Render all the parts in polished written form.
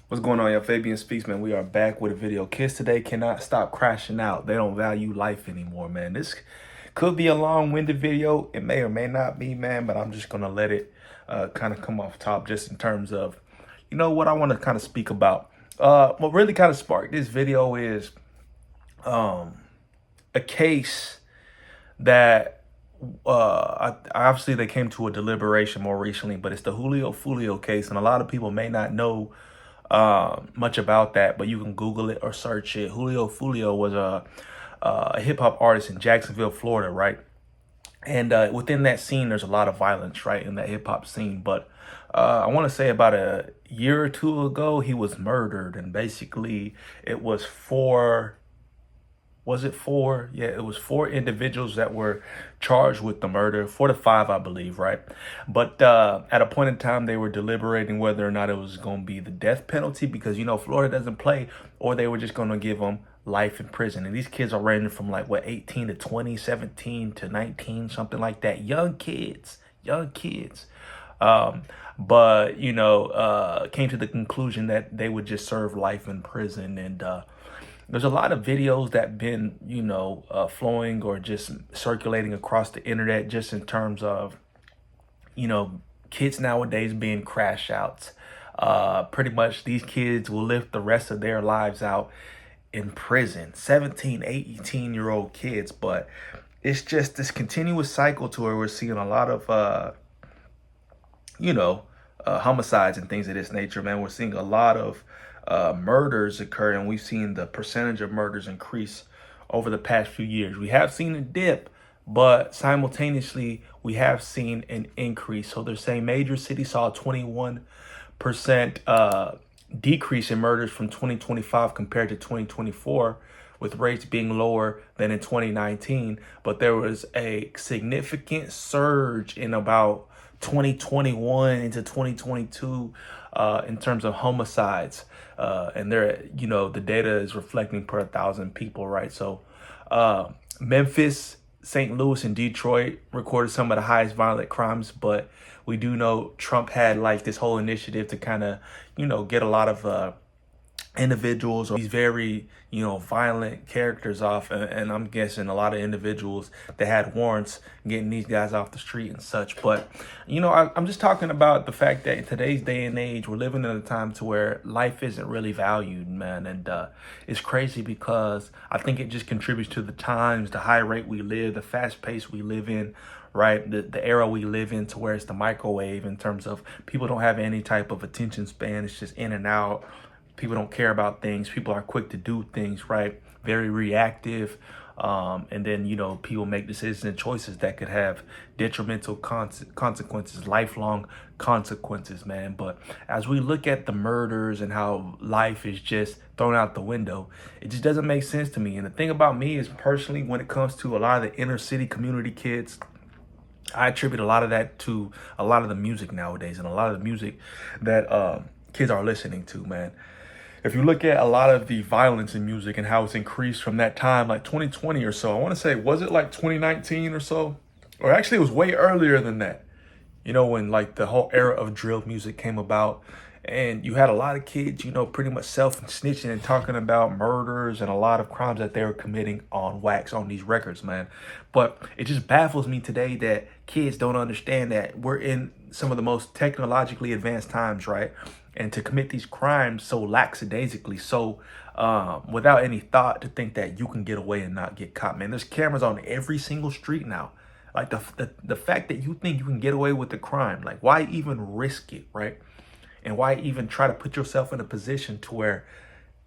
What's going on, y'all? Fabian Speaks, man. We are back with a video. Kids today cannot stop crashing out. They don't value life anymore, man. This could be a long-winded video. It may or may not be, man, but I'm just going to let it kind of come off top just in terms of, what I want to kind of speak about. What really kind of sparked this video is a case that obviously they came to a deliberation more recently, but it's the Julio Foolio case, and a lot of people may not know much about that, but you can Google it or search it. Julio Foolio was a hip hop artist in Jacksonville, Florida, right? And within that scene, there's a lot of violence, right, in that hip hop scene. But I want to say about a year or two ago, he was murdered, and basically it was four. Was it four? Yeah, it was four individuals that were charged with the murder, 4 to 5, I believe, right? But at a point in time, they were deliberating whether or not it was going to be the death penalty because, Florida doesn't play, or they were just going to give them life in prison. And these kids are ranging from 18 to 20, 17 to 19, something like that. Young kids. But, came to the conclusion that they would just serve life in prison. And there's a lot of videos that been, flowing or just circulating across the internet just in terms of, kids nowadays being crash outs. Pretty much these kids will live the rest of their lives out in prison, 17, 18-year-old kids. But it's just this continuous cycle to where we're seeing a lot of, homicides and things of this nature, man. We're seeing a lot of murders occur, and we've seen the percentage of murders increase over the past few years. We have seen a dip, but simultaneously we have seen an increase. So they're saying major cities saw a 21% decrease in murders from 2025 compared to 2024, with rates being lower than in 2019. But there was a significant surge in about 2021 into 2022 in terms of homicides. And the data is reflecting per 1,000 people, right? So Memphis, St. Louis, and Detroit recorded some of the highest violent crimes, but we do know Trump had this whole initiative to kind of, get a lot of individuals or these very violent characters off, and I'm guessing a lot of individuals that had warrants getting these guys off the street and such. But I'm just talking about the fact that in today's day and age, we're living in a time to where life isn't really valued, man. And it's crazy because I think it just contributes to the times, the high rate we live, the fast pace we live in, right? The era we live in, to where it's the microwave in terms of people don't have any type of attention span. It's just in and out. People don't care about things. People are quick to do things, right? Very reactive. And then, people make decisions and choices that could have detrimental consequences, lifelong consequences, man. But as we look at the murders and how life is just thrown out the window, it just doesn't make sense to me. And the thing about me is, personally, when it comes to a lot of the inner city community kids, I attribute a lot of that to a lot of the music nowadays and a lot of the music that kids are listening to, man. If you look at a lot of the violence in music and how it's increased from that time, like 2020 or so, I want to say, was it like 2019 or so? Or actually it was way earlier than that. When the whole era of drill music came about, and you had a lot of kids, pretty much self-snitching and talking about murders and a lot of crimes that they were committing on wax on these records, man. But it just baffles me today that kids don't understand that we're in some of the most technologically advanced times, right? And to commit these crimes so lackadaisically, so without any thought, to think that you can get away and not get caught, man. There's cameras on every single street now. Like the fact that you think you can get away with the crime, why even risk it, right? And why even try to put yourself in a position to where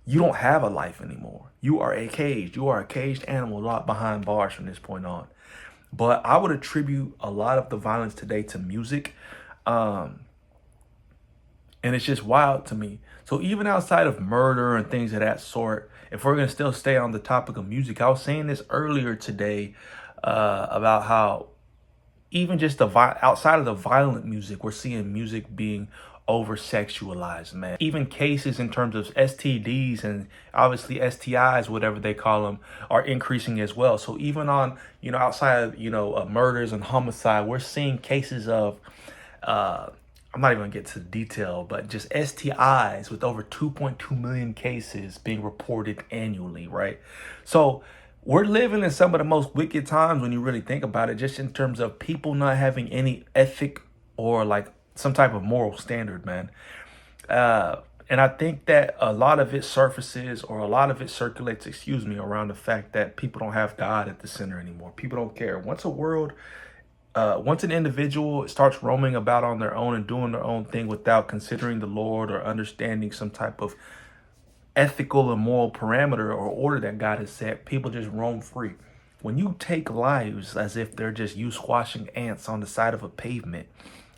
you don't have a life anymore? You are a caged animal locked behind bars from this point on. But I would attribute a lot of the violence today to music. And it's just wild to me. So even outside of murder and things of that sort, if we're going to still stay on the topic of music, I was saying this earlier today about how even just outside of the violent music, we're seeing music being over-sexualized, man. Even cases in terms of STDs and obviously STIs, whatever they call them, are increasing as well. So even on, outside of, murders and homicide, we're seeing cases of I'm not even gonna get to the detail, but just STIs with over 2.2 million cases being reported annually, right? So we're living in some of the most wicked times when you really think about it, just in terms of people not having any ethic or like some type of moral standard, man. And I think that a lot of it surfaces, or a lot of it circulates, excuse me, around the fact that people don't have God at the center anymore. People don't care. Once an individual starts roaming about on their own and doing their own thing without considering the Lord or understanding some type of ethical and moral parameter or order that God has set, people just roam free. When you take lives as if they're just you squashing ants on the side of a pavement,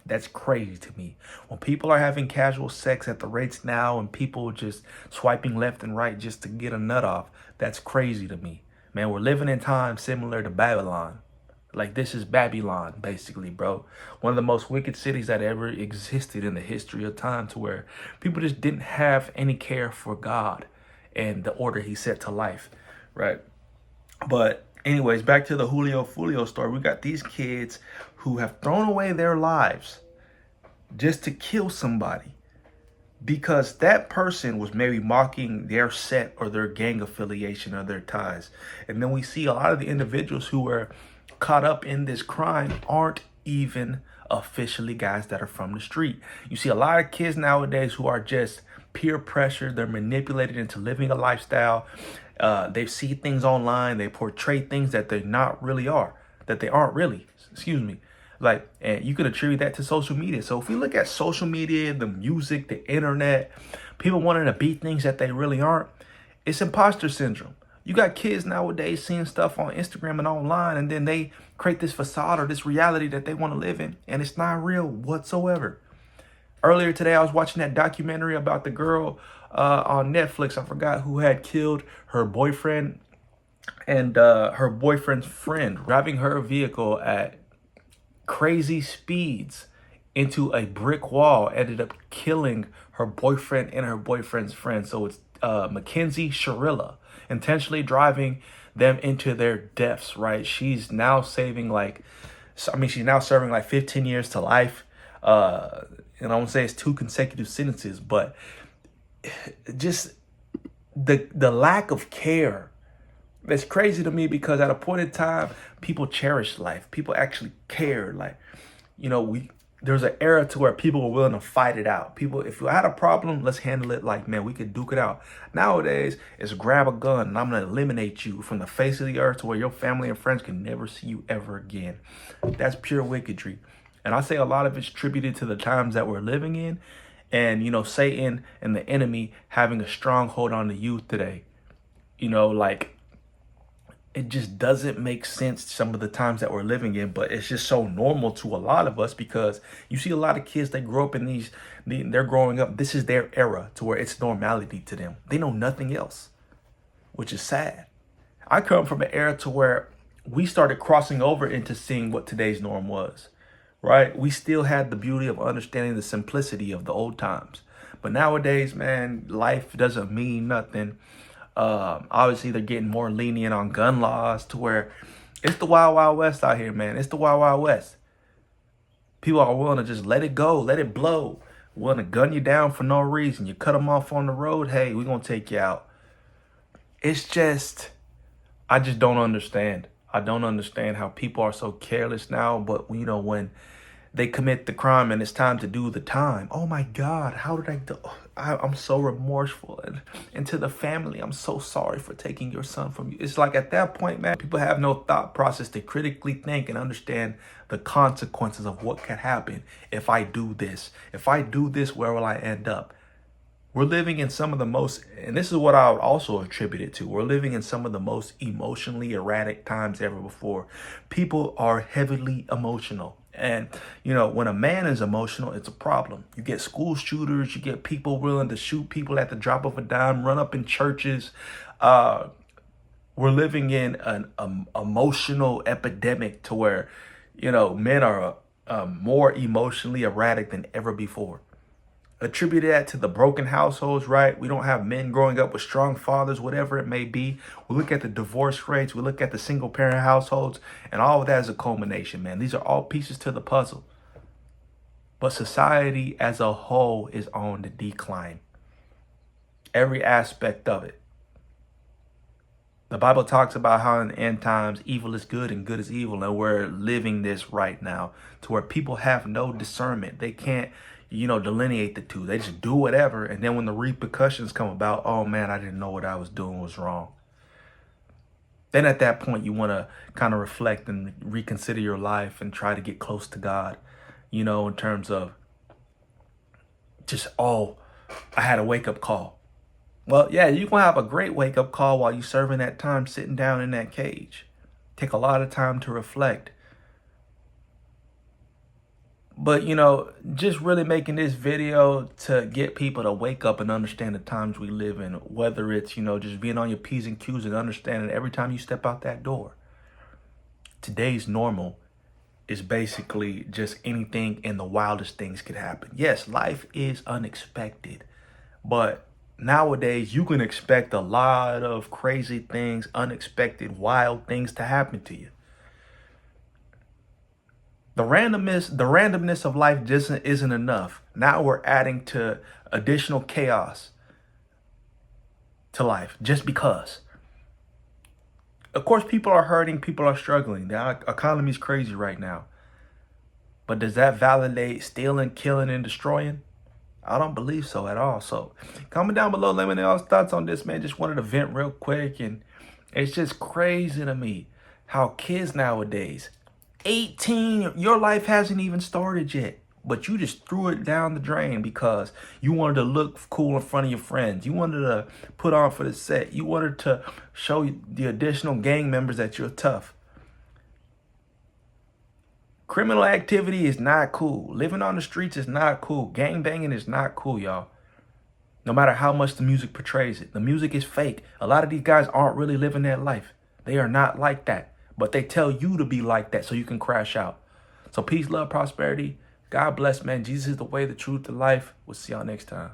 that's crazy to me. When people are having casual sex at the rates now and people just swiping left and right just to get a nut off, that's crazy to me. Man, we're living in times similar to Babylon. Like, this is Babylon, basically, bro. One of the most wicked cities that ever existed in the history of time, to where people just didn't have any care for God and the order he set to life, right? But anyways, back to the Julio Foolio story. We got these kids who have thrown away their lives just to kill somebody because that person was maybe mocking their set or their gang affiliation or their ties. And then we see a lot of the individuals who were caught up in this crime aren't even officially guys that are from the street. You see a lot of kids nowadays who are just peer pressure. They're manipulated into living a lifestyle. They see things online. They portray things that they not really are, that they aren't really, excuse me. Like, and you could attribute that to social media. So if we look at social media, the music, the internet, people wanting to be things that they really aren't, it's imposter syndrome. You got kids nowadays seeing stuff on Instagram and online, and then they create this facade or this reality that they want to live in, and it's not real whatsoever. Earlier today, I was watching that documentary about the girl on Netflix. I forgot who had killed her boyfriend and her boyfriend's friend, driving her vehicle at crazy speeds into a brick wall, ended up killing her boyfriend and her boyfriend's friend. So it's Mackenzie Sharilla, intentionally driving them into their deaths, right? She's now saving she's now serving like 15 years to life. And I won't say it's 2 consecutive sentences, but just the lack of care. It's crazy to me because at a point in time, people cherished life. People actually cared. Like, you know, there's an era to where people were willing to fight it out. People, if you had a problem, let's handle it like, man, we could duke it out. Nowadays, it's grab a gun and I'm going to eliminate you from the face of the earth to where your family and friends can never see you ever again. That's pure wickedry. And I say a lot of it's attributed to the times that we're living in and, you know, Satan and the enemy having a stronghold on the youth today. You know, like, it just doesn't make sense some of the times that we're living in, but it's just so normal to a lot of us because you see a lot of kids that grow up in they're growing up, this is their era to where it's normality to them. They know nothing else, which is sad. I come from an era to where we started crossing over into seeing what today's norm was, right? We still had the beauty of understanding the simplicity of the old times. But nowadays, man, life doesn't mean nothing. Obviously, they're getting more lenient on gun laws to where it's the wild, wild west out here, man. It's the wild, wild west. People are willing to just let it go, let it blow. Willing to gun you down for no reason. You cut them off on the road, hey, we're going to take you out. It's just, I just don't understand. I don't understand how people are so careless now, but you know, when they commit the crime and it's time to do the time, oh my God, how did I do? I'm so remorseful. And to the family, I'm so sorry for taking your son from you. It's like at that point, man, people have no thought process to critically think and understand the consequences of what could happen if I do this. If I do this, where will I end up? We're living in some of the most, and this is what I would also attribute it to, we're living in some of the most emotionally erratic times ever before. People are heavily emotional. And, you know, when a man is emotional, it's a problem. You get school shooters, you get people willing to shoot people at the drop of a dime, run up in churches. We're living in an emotional epidemic to where, you know, men are more emotionally erratic than ever before. Attribute that to the broken households, right? We don't have men growing up with strong fathers, whatever it may be. We look at the divorce rates, we look at the single parent households, and all of that is a culmination, man. These are all pieces to the puzzle. But society as a whole is on the decline. Every aspect of it. The Bible talks about how in the end times, evil is good and good is evil. And we're living this right now to where people have no discernment. They can't, delineate the two. They just do whatever. And then when the repercussions come about, oh man, I didn't know what I was doing was wrong. Then at that point, you want to kind of reflect and reconsider your life and try to get close to God, in terms of just, I had a wake up call. Well, yeah, you're going to have a great wake-up call while you're serving that time sitting down in that cage. Take a lot of time to reflect. But, just really making this video to get people to wake up and understand the times we live in. Whether it's, just being on your P's and Q's and understanding every time you step out that door. Today's normal is basically just anything and the wildest things could happen. Yes, life is unexpected, but nowadays, you can expect a lot of crazy things, unexpected, wild things to happen to you. The randomness of life just isn't enough. Now we're adding to additional chaos to life just because. Of course, people are hurting, people are struggling. The economy is crazy right now. But does that validate stealing, killing, and destroying? I don't believe so at all. So comment down below, let me know y'all's thoughts on this, man. Just wanted to vent real quick. And it's just crazy to me how kids nowadays, 18, your life hasn't even started yet, but you just threw it down the drain because you wanted to look cool in front of your friends. You wanted to put on for the set. You wanted to show the additional gang members that you're tough. Criminal activity is not cool. Living on the streets is not cool. Gang banging is not cool, y'all. No matter how much the music portrays it. The music is fake. A lot of these guys aren't really living their life. They are not like that. But they tell you to be like that so you can crash out. So peace, love, prosperity. God bless, man. Jesus is the way, the truth, the life. We'll see y'all next time.